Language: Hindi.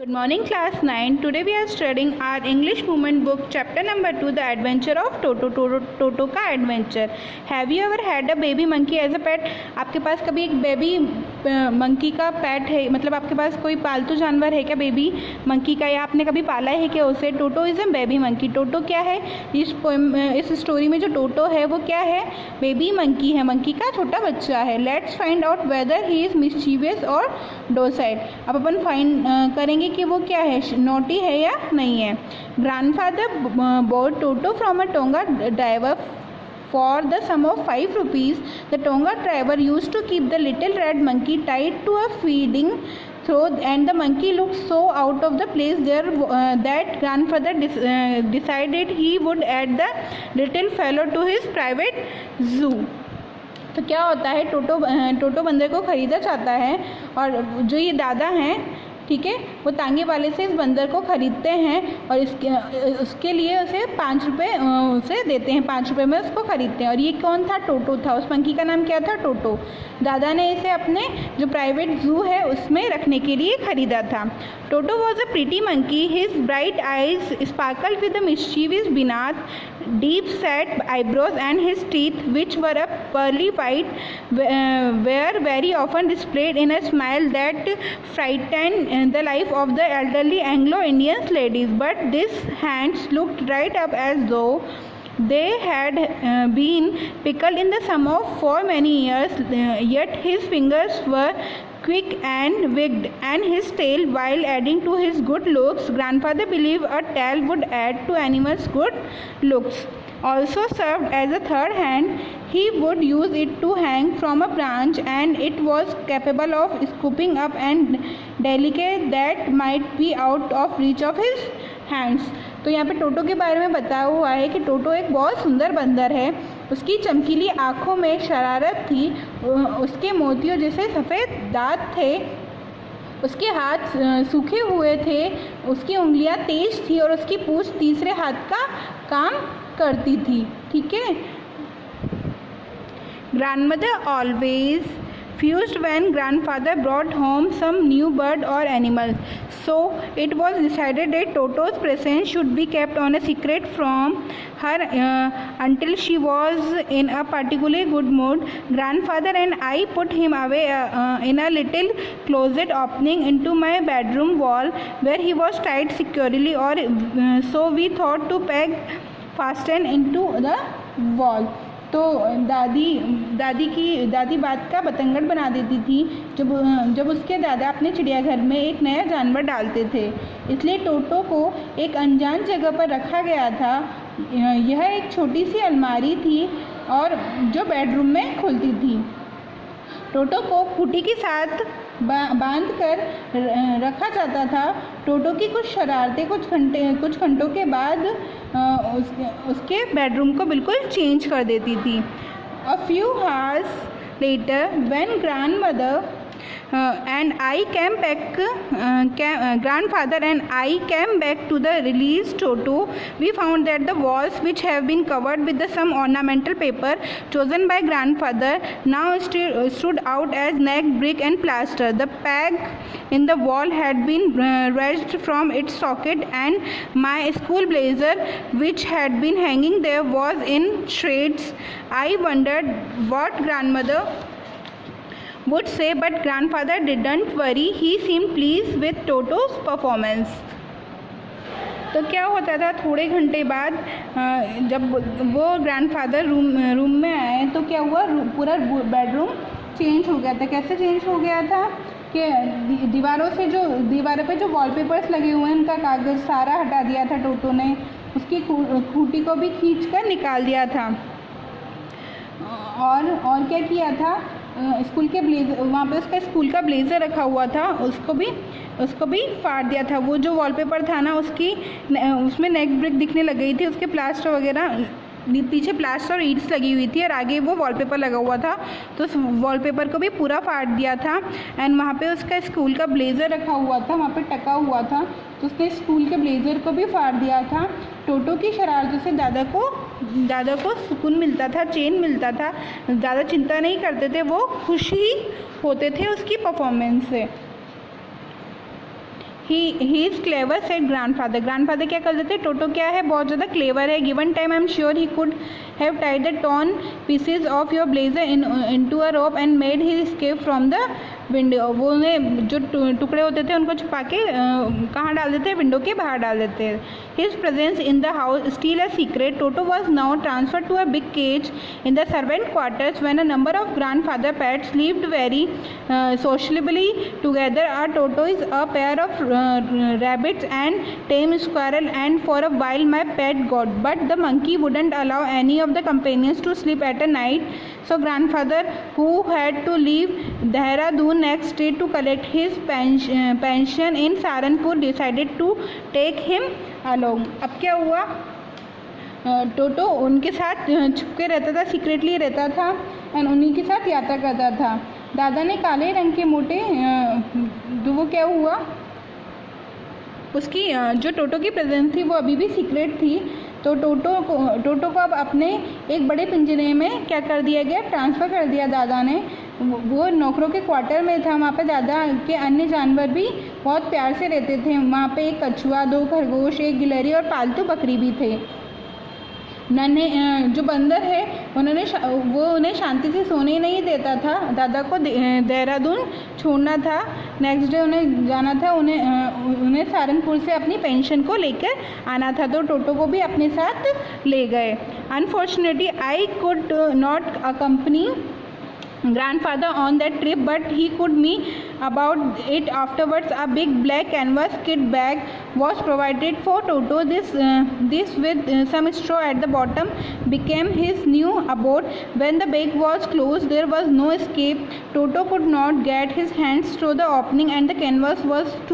Good morning class 9. Today we are studying our English movement book chapter number 2 The Adventure of Toto का adventure. Have you ever had a baby monkey as a pet? आपके पास कभी एक बेबी मंकी का पेट है, मतलब आपके पास कोई पालतू जानवर है क्या बेबी मंकी का, या आपने कभी पाला है क्या उसे? टोटो इज़ अ बेबी मंकी. टोटो क्या है? इस स्टोरी में जो टोटो है वो क्या है? बेबी मंकी है, मंकी का छोटा बच्चा है. Let's find out whether he is mischievous और डोसाइल. अब अपन फाइंड करेंगे कि वो क्या है, नोटी है या नहीं है. Grandfather bought Toto from a Tonga driver for the sum of 5 rupees. The Tonga driver used to keep the little red monkey tied to a feeding trough, and the monkey looked so out of the place there that grandfather decided he would add the little fellow to his private zoo. तो क्या होता है, टोटो बंदर को ख़रीदा चाहता है और जो ये दादा हैं, ठीक है, वो तांगे वाले से इस बंदर को ख़रीदते हैं और उसके लिए उसे 5 रुपये उसे देते हैं. 5 रुपये में उसको ख़रीदते हैं. और ये कौन था? टोटो था. उस मंकी का नाम क्या था? टोटो. दादा ने इसे अपने जो प्राइवेट जू है उसमें रखने के लिए ख़रीदा था. Toto was a pretty monkey. His bright eyes sparkled with the mischievous beneath deep set eyebrows, and his teeth, which were a pearly white, were very often displayed in a smile that frightened the life of the elderly Anglo-Indian ladies. But these hands looked right up as though they had been pickled in the summer for many years, yet his fingers were quick and wigged, and his tail, while adding to his good looks, grandfather believed a tail would add to animals' good looks, also served as a third hand. He would use it to hang from a branch, and it was capable of scooping up and delicate that might be out of reach of his hands. तो यहाँ पे टोटो के बारे में बताया हुआ है कि टोटो एक बहुत सुंदर बंदर है. उसकी चमकीली आँखों में शरारत थी, उसके मोतियों जैसे सफ़ेद दांत थे, उसके हाथ सूखे हुए थे, उसकी उंगलियाँ तेज थी और उसकी पूँछ तीसरे हाथ का काम करती थी. ठीक है. Grandmother always fused when grandfather brought home some new bird or animal, so it was decided that Toto's presence should be kept on a secret from her until she was in a particularly good mood. Grandfather and I put him away in a little closet opening into my bedroom wall, where he was tied securely, or so we thought, to peg fastened into the wall. तो दादी बात का बतंगड़ बना देती थी जब उसके दादा अपने चिड़ियाघर में एक नया जानवर डालते थे. इसलिए टोटो को एक अनजान जगह पर रखा गया था. यह एक छोटी सी अलमारी थी और जो बेडरूम में खुलती थी. टोटो को खूंटी के साथ बांध कर रखा जाता था. टोटो की कुछ शरारतें कुछ घंटों के बाद उसके बेडरूम को बिल्कुल चेंज कर देती थी. A few hours later, when grandfather and I came back to the released Toto, we found that the walls, which have been covered with some ornamental paper chosen by grandfather, now stood out as naked brick and plaster. The peg in the wall had been wrenched from its socket, and my school blazer, which had been hanging there, was in shreds. I wondered what grandmother would say, but grandfather didn't worry. He seemed pleased with Toto's performance. तो क्या होता था, थोड़े घंटे बाद जब वो ग्रैंडफादर रूम में आए तो क्या हुआ, पूरा बेडरूम चेंज हो गया था. कैसे चेंज हो गया था कि दीवारों पे जो वॉलपेपर्स लगे हुए हैं उनका कागज़ सारा हटा दिया था टोटो ने. उसकी खूंटी को भी खींच कर निकाल दिया था. और क्या किया था, स्कूल के ब्लेजर, वहाँ पे उसका स्कूल का ब्लेज़र रखा हुआ था, उसको भी फाड़ दिया था. वो जो वॉलपेपर था ना, उसमें नेक ब्रिक दिखने लग गई थी. उसके प्लास्टर वगैरह, पीछे प्लास्टर और ईट्स लगी हुई थी और आगे वो वॉलपेपर लगा हुआ था, तो उस वॉलपेपर को भी पूरा फाड़ दिया था. एंड वहाँ पे उसका स्कूल का ब्लेज़र रखा हुआ था, वहाँ पे टका हुआ था, तो उसने स्कूल के ब्लेज़र को भी फाड़ दिया था. टोटो की शरारतों से दादा को सुकून मिलता था, चैन मिलता था. ज़्यादा चिंता नहीं करते थे, वो खुश ही होते थे उसकी परफॉर्मेंस से. He is clever said grandfather. Grandfather क्या कर देते, टोटो क्या है, बहुत ज़्यादा क्लेवर है। Given time I am sure he could have tied the torn pieces of your blazer into a rope and made he escape from the window. वो उन्हें जो टुकड़े होते थे उनको छुपा के कहाँ डाल देते, विंडो के बाहर डाल देते हैं। His presence in the house still a secret. Toto was now transferred to a big cage in the servant quarters when a number of grandfather pets lived very sociably together. A Toto is a pair of rabbits and tame squirrel, and for a while my pet got, but the monkey wouldn't allow any of the companions to sleep at a night. So grandfather, who had to leave Dehradun next day to collect his pension in Saharanpur, decided to take him along. अब क्या हुआ, टोटो उनके साथ छुपके रहता था, सीक्रेटली रहता था एंड उन्हीं के साथ यात्रा करता था। दादा ने काले रंग के मोटे तो वो क्या हुआ, उसकी जो टोटो की प्रेजेंस थी वो अभी भी सीक्रेट थी। तो टोटो को अब अपने एक बड़े पिंजरे में क्या कर दिया गया, ट्रांसफ़र कर दिया दादा ने। वो नौकरों के क्वार्टर में था, वहाँ पे दादा के अन्य जानवर भी बहुत प्यार से रहते थे। वहाँ पे एक कछुआ, 2 खरगोश, एक गिलहरी और पालतू बकरी भी थे। नन्हे जो बंदर है वो उन्हें शांति से सोने नहीं देता था। दादा को देहरादून छोड़ना था, नेक्स्ट डे उन्हें जाना था, उन्हें सहारनपुर से अपनी पेंशन को लेकर आना था, तो टोटो को भी अपने साथ ले गए। Unfortunately I could not accompany grandfather on that trip, but he could me about it afterwards. A big black canvas kit bag was provided for Toto. This with some straw at the bottom became his new abode. When the bag was closed, there was no escape. Toto could not get his hands through the opening, and the canvas was too